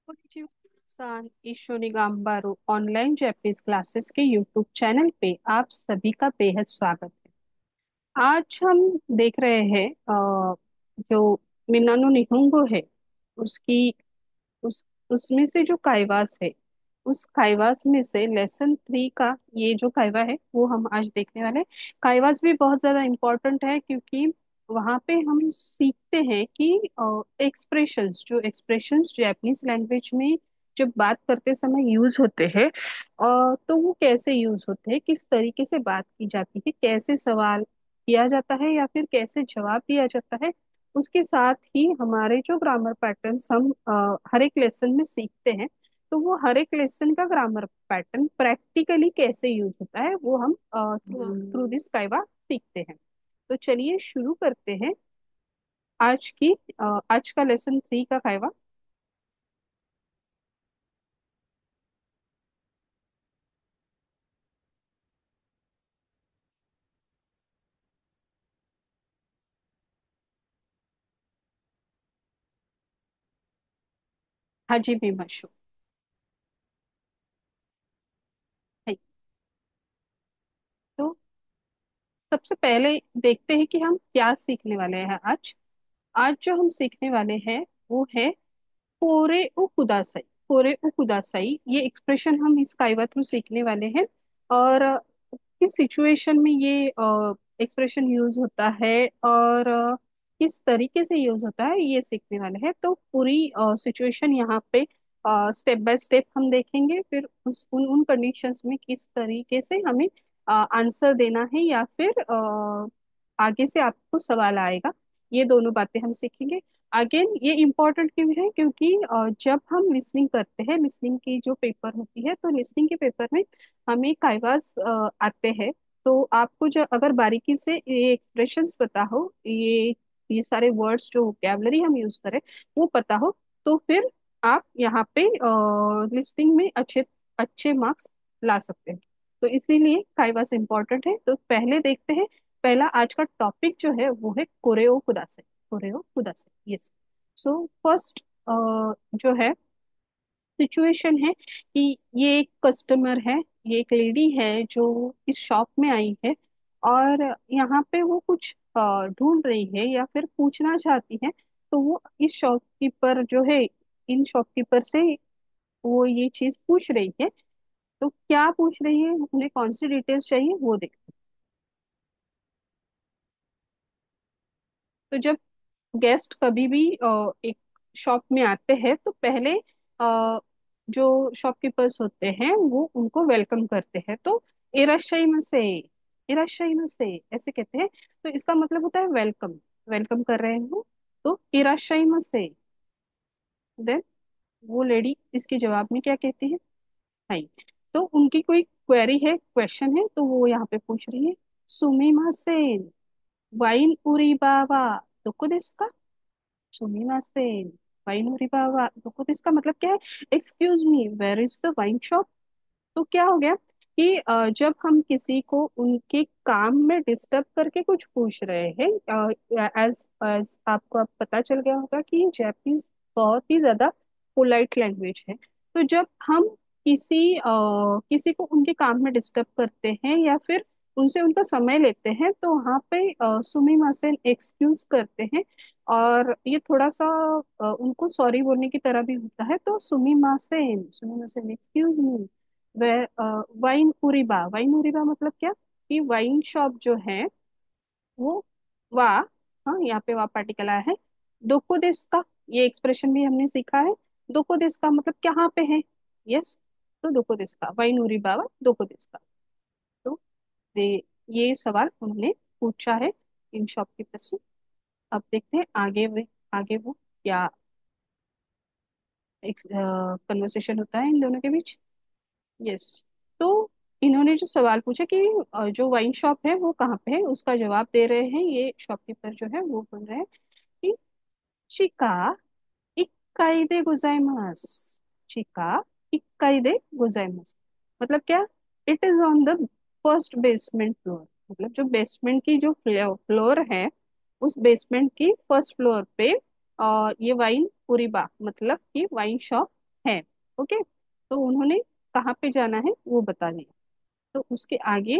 सान ईशोनी गाम्बारू online Japanese classes के YouTube channel पे आप सभी का बेहद स्वागत है। आज हम देख रहे हैं जो मिनानो निहुंगो है उसकी उस उसमें से जो काइवास है, उस काइवास में से लेसन 3 का ये जो काइवा है वो हम आज देखने वाले हैं। काइवास भी बहुत ज्यादा इम्पोर्टेंट है क्योंकि वहां पे हम सीखते हैं कि एक्सप्रेशंस जापानीज लैंग्वेज में जब बात करते समय यूज होते हैं, तो वो कैसे यूज होते हैं, किस तरीके से बात की जाती है, कैसे सवाल किया जाता है या फिर कैसे जवाब दिया जाता है। उसके साथ ही हमारे जो ग्रामर पैटर्न्स हम हर एक लेसन में सीखते हैं, तो वो हर एक लेसन का ग्रामर पैटर्न प्रैक्टिकली कैसे यूज होता है वो हम थ्रू थ्रू दिस काइवा सीखते हैं। तो चलिए शुरू करते हैं आज का लेसन 3 का काइवा। हाजी भी मशहूर है। तो सबसे पहले देखते हैं कि हम क्या सीखने वाले हैं आज। आज जो हम सीखने वाले हैं वो है कोरे उ कुदासाई। कोरे उ कुदासाई ये एक्सप्रेशन हम इस काइवा थ्रू सीखने वाले हैं। और किस सिचुएशन में ये एक्सप्रेशन यूज होता है और किस तरीके से यूज होता है ये सीखने वाले हैं। तो पूरी सिचुएशन यहाँ पे स्टेप बाय स्टेप हम देखेंगे, फिर उस उन उन कंडीशंस में किस तरीके से हमें आंसर देना है या फिर आगे से आपको सवाल आएगा, ये दोनों बातें हम सीखेंगे। अगेन ये इम्पोर्टेंट क्यों है क्योंकि जब हम लिसनिंग करते हैं, लिसनिंग की जो पेपर होती है, तो लिसनिंग के पेपर में हमें काइवास आते हैं। तो आपको जो अगर बारीकी से ये एक्सप्रेशंस पता हो, ये सारे वर्ड्स जो वोकैबलरी हम यूज करें वो पता हो, तो फिर आप यहाँ पे लिसनिंग में अच्छे अच्छे मार्क्स ला सकते हैं। तो इसीलिए काइवास इम्पोर्टेंट है। तो पहले देखते हैं, पहला आज का टॉपिक जो है वो है कोरेओ कुदासे। कोरेओ कुदासे, यस। सो फर्स्ट जो है सिचुएशन है कि ये एक कस्टमर है, ये एक लेडी है जो इस शॉप में आई है और यहाँ पे वो कुछ ढूंढ रही है या फिर पूछना चाहती है। तो वो इस शॉपकीपर जो है, इन शॉपकीपर से वो ये चीज पूछ रही है। तो क्या पूछ रही है, उन्हें कौन सी डिटेल्स चाहिए वो देख। तो जब गेस्ट कभी भी एक शॉप में आते हैं तो पहले जो शॉपकीपर्स होते हैं वो उनको वेलकम करते हैं। तो इराशाई मसे, इराशाई मसे ऐसे कहते हैं। तो इसका मतलब होता है वेलकम, वेलकम कर रहे हो। तो इराशाई मसे। देन वो लेडी इसके जवाब में क्या कहती है, हाई। तो उनकी कोई क्वेरी है, क्वेश्चन है, तो वो यहाँ पे पूछ रही है, सुमिमासेन, वाइन उरी बावा दोको देsu का। सुमिमासेन, वाइन उरी बावा दोको देsu का मतलब क्या है, excuse me, where is the wine shop. तो क्या हो गया कि जब हम किसी को उनके काम में डिस्टर्ब करके कुछ पूछ रहे हैं, एज एज आपको अब पता चल गया होगा कि जैपनीज बहुत ही ज्यादा पोलाइट लैंग्वेज है। तो जब हम किसी को उनके काम में डिस्टर्ब करते हैं या फिर उनसे उनका समय लेते हैं, तो वहाँ पे सुमिमासेन एक्सक्यूज करते हैं। और ये थोड़ा सा उनको सॉरी बोलने की तरह भी होता है। तो सुमिमासेन, सुमिमासेन एक्सक्यूज मी, वे वाइन उरिबा, वाइन उरिबा मतलब क्या कि वाइन शॉप जो है वो वा, हाँ यहाँ पे वा पार्टिकल आया है। दोको देश का, ये एक्सप्रेशन भी हमने सीखा है। दोको देश का मतलब कहाँ पे है, यस। तो दोको देश का, वाइन उरिबा वा दोको देश का। तो ये सवाल उन्होंने पूछा है इन शॉपकीपर से। अब देखते हैं आगे वो क्या एक कन्वर्सेशन होता है इन दोनों के बीच। यस। तो इन्होंने जो सवाल पूछा कि जो वाइन शॉप है वो कहाँ पे है, उसका जवाब दे रहे हैं ये शॉपकीपर जो है, वो बोल रहे हैं कि चिका इक्काई दे गुजाइमास, चिका इक्काई दे गुजाइमास मतलब क्या, it is on the first basement floor. मतलब जो बेसमेंट की जो फ्लोर है, उस बेसमेंट की फर्स्ट फ्लोर पे ये वाइन पूरीबा मतलब कि वाइन शॉप है। ओके, तो उन्होंने कहाँ पे जाना है वो बता दिया। तो उसके आगे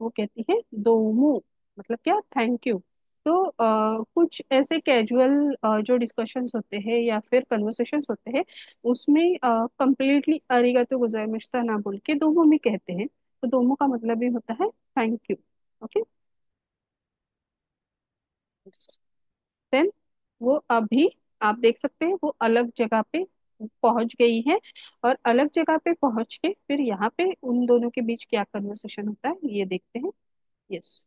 वो कहती है दोमू, मतलब क्या, थैंक यू। तो कुछ ऐसे कैजुअल जो डिस्कशंस होते हैं या फिर कन्वर्सेशंस होते हैं, उसमें कंप्लीटली अरिगातो गोजाइमाशिता ना बोल के दोमो में कहते हैं। तो दोमो का मतलब भी होता है थैंक यू। ओके, देन वो अभी, आप देख सकते हैं वो अलग जगह पे पहुंच गई है। और अलग जगह पे पहुंच के फिर यहाँ पे उन दोनों के बीच क्या कन्वर्सेशन होता है ये देखते हैं। यस,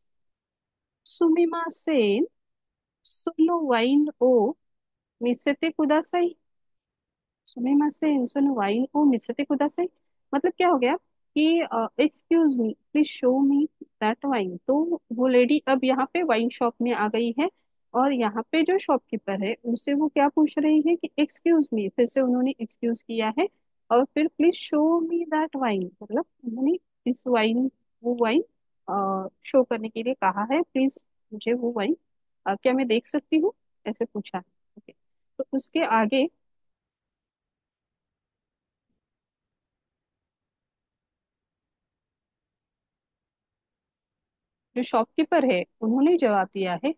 सुमिमा सेन, सोनो वाइन ओ मिसेते कुदासाई। सुमिमासेन, सोनो वाइन ओ मिसेते कुदासाई, मतलब क्या हो गया कि excuse me please show me that wine. तो वो लेडी अब यहाँ पे वाइन शॉप में आ गई है, और यहाँ पे जो शॉपकीपर है उनसे वो क्या पूछ रही है कि एक्सक्यूज मी, फिर से उन्होंने एक्सक्यूज किया है, और फिर please show me that wine, मतलब उन्होंने इस वाइन, वो वाइन शो करने के लिए कहा है, प्लीज मुझे वो वाइन क्या मैं देख सकती हूँ, ऐसे पूछा है। ओके, तो उसके आगे जो शॉपकीपर है उन्होंने जवाब दिया है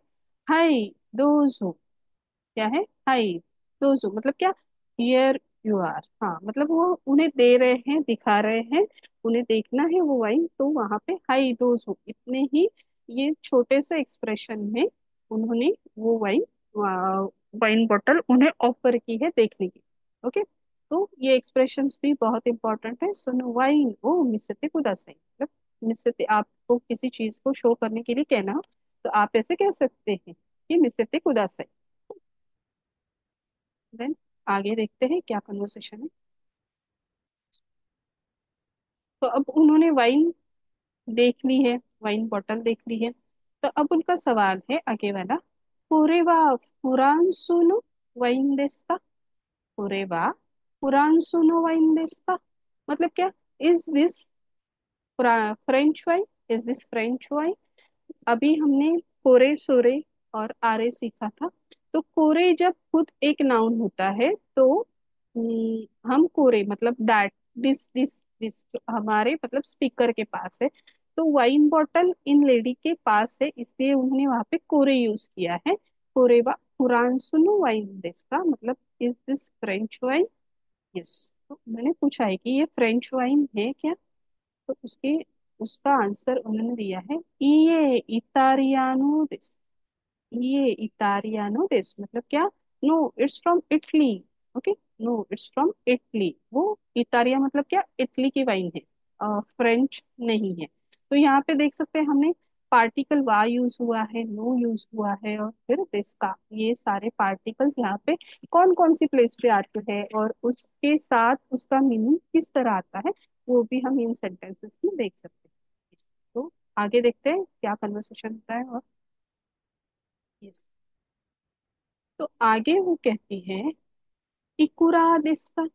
हाय दोजो, क्या है, हाय दोजो, मतलब क्या, हियर यू आर। हाँ, मतलब वो उन्हें दे रहे हैं, दिखा रहे हैं, उन्हें देखना है वो वाइन, तो वहां पे हाय दोजो इतने ही, ये छोटे से एक्सप्रेशन में उन्होंने वो वाइन, वाइन बॉटल उन्हें ऑफर की है देखने की। ओके, तो ये एक्सप्रेशंस भी बहुत इंपॉर्टेंट है। सुनो वाइन ओ मिसते कुदासाई, मतलब मिसते, आपको किसी चीज को शो करने के लिए कहना हो, तो आप ऐसे कह सकते हैं कि मिसते कुदासाई। देन आगे देखते हैं क्या कन्वर्सेशन है। तो अब उन्होंने वाइन देख ली है, वाइन बॉटल देख ली है, तो अब उनका सवाल है आगे वाला, कोरेवा फुरान सुनो वाइन देस का, कोरेवा फुरान सुनो वाइन देस का, मतलब क्या, is this French wine, is this French wine. अभी हमने कोरे सोरे और आरे सीखा था। तो कोरे जब खुद एक नाउन होता है तो हम कोरे मतलब दैट, दिस हमारे मतलब स्पीकर के पास है, तो वाइन बॉटल इन लेडी के पास है, इसलिए उन्होंने वहां पे कोरे यूज किया है। कोरेवा कुरान सुनो वाइन दिस का मतलब is this French wine. Yes, तो मैंने पूछा है कि ये फ्रेंच वाइन है क्या, तो उसके उसका आंसर उन्होंने दिया है ये इतारियानो, ये इतारियानो देश, मतलब क्या, no it's from Italy. Okay, no it's from Italy, वो इतारिया मतलब क्या, इटली की वाइन है, फ्रेंच नहीं है। तो यहाँ पे देख सकते हैं हमने पार्टिकल वा यूज हुआ है, नो यूज हुआ है, और फिर दिस का, ये सारे पार्टिकल्स यहाँ पे कौन कौन सी प्लेस पे आते हैं और उसके साथ उसका मीनिंग किस तरह आता है, वो भी हम इन सेंटेंसेस में देख सकते हैं। तो आगे देखते हैं क्या कन्वर्सेशन होता है। और yes, तो आगे वो कहती है इकुरा देस्का,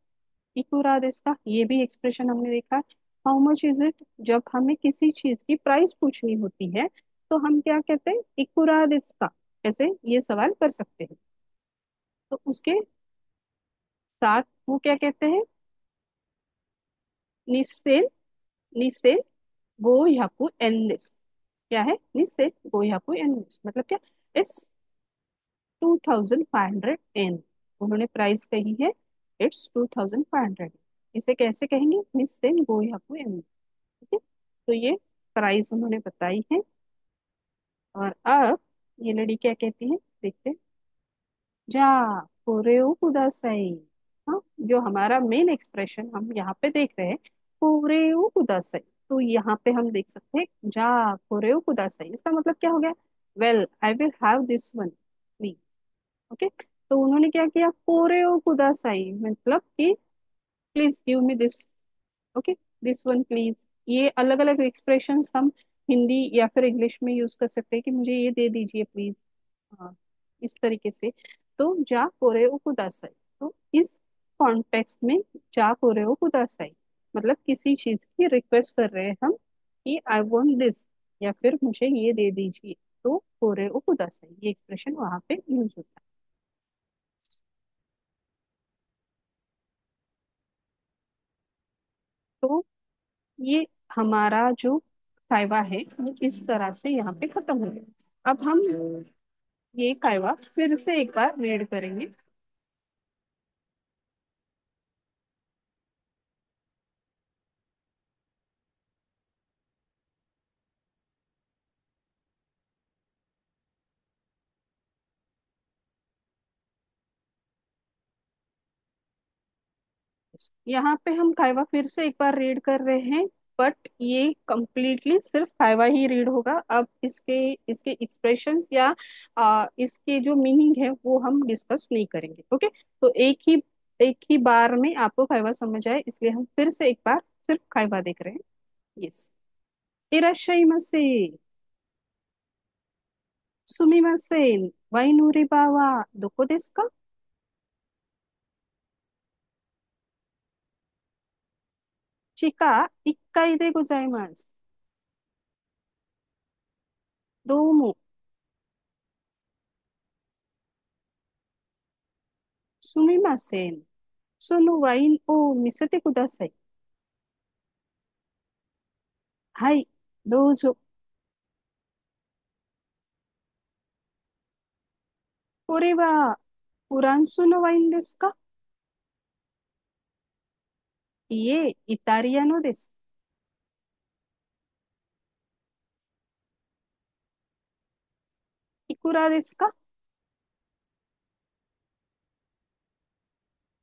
इकुरा देस्का, ये भी एक्सप्रेशन हमने देखा। हाउ मच इज इट, जब हमें किसी चीज की प्राइस पूछनी होती है तो हम क्या कहते हैं, इकुरा देस्का, ऐसे ये सवाल कर सकते हैं। तो उसके साथ वो क्या कहते हैं, निस्सेन, निस्सेन गो याकू एन, क्या है, निस्सेन गो याकू एन, मतलब क्या, इट्स 2500 एन, उन्होंने प्राइस कही है, इट्स 2500। इसे कैसे कहेंगे, मिस सेन गो याकू एन। ठीक है, तो ये प्राइस उन्होंने बताई है। और अब ये लड़ी क्या कहती है देखते हैं, जा कोरेओ कुदासाई। हाँ, जो हमारा मेन एक्सप्रेशन हम यहाँ पे देख रहे हैं, कोरेओ कुदासाई, तो यहाँ पे हम देख सकते हैं जा कोरेओ कुदासाई, इसका मतलब क्या हो गया, well I will have this one please. Okay, तो उन्होंने क्या किया, कोरेओ कुदासाई, मतलब कि please give me this. Okay, this one please, ये अलग अलग एक्सप्रेशंस हम हिंदी या फिर इंग्लिश में यूज कर सकते हैं कि मुझे ये दे दीजिए प्लीज। हाँ, इस तरीके से। तो जा कोरेओ कुदासाई, तो इस कॉन्टेक्स्ट में जा कोरेओ कुदासाई मतलब किसी चीज की रिक्वेस्ट कर रहे हैं हम कि आई वांट दिस, या फिर मुझे ये दे दीजिए, तो कोरेओ कुदासाई ये एक्सप्रेशन वहां पे यूज होता है। ये हमारा जो कायवा है वो इस तरह से यहाँ पे खत्म हो गया। अब हम ये कायवा फिर से एक बार रीड करेंगे। यहाँ पे हम कायवा फिर से एक बार रीड कर रहे हैं, बट ये कंप्लीटली सिर्फ कायवा ही रीड होगा। अब इसके इसके एक्सप्रेशंस या इसके जो मीनिंग है वो हम डिस्कस नहीं करेंगे। ओके, तो एक ही बार में आपको कायवा समझ आए, इसलिए हम फिर से एक बार सिर्फ कायवा देख रहे हैं। यस। इराशाई मसे, सुमिमासेन, वाई नूरी बावा, दोको देsu का? 地下1階でございます。どうも、すみません。そのワインを見せてください。はい、どうぞ。これはフランスのワインですか？いえ、イタリアのです。いくらですか？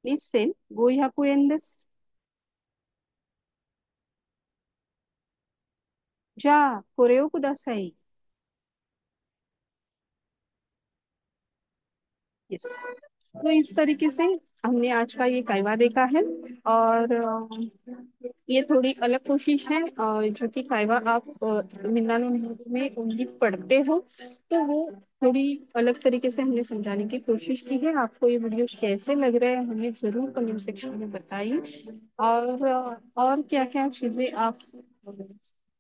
2500 円です。じゃあ、これをください。यस। तो इस तरीके से हमने आज का ये कायवा देखा है। और ये थोड़ी अलग कोशिश है, जो कि कायवा आप निन्यानवे में उंगली पढ़ते हो, तो वो थोड़ी अलग तरीके से हमने समझाने की कोशिश की है। आपको ये वीडियो कैसे लग रहा है हमें जरूर कमेंट सेक्शन में बताइए। और क्या क्या चीजें आप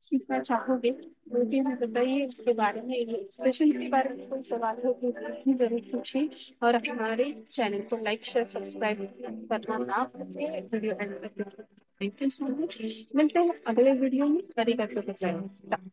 सीखना चाहोगे वो भी हमें बताइए। इसके बारे में एक्सप्रेशन के बारे में कोई सवाल हो तो भी जरूर पूछिए। और हमारे चैनल को लाइक शेयर सब्सक्राइब करना ना भूलिए। वीडियो एंड तक। Thank you so much. मिलते हैं अगले वीडियो में। अरिगातो गोजाइमाsu।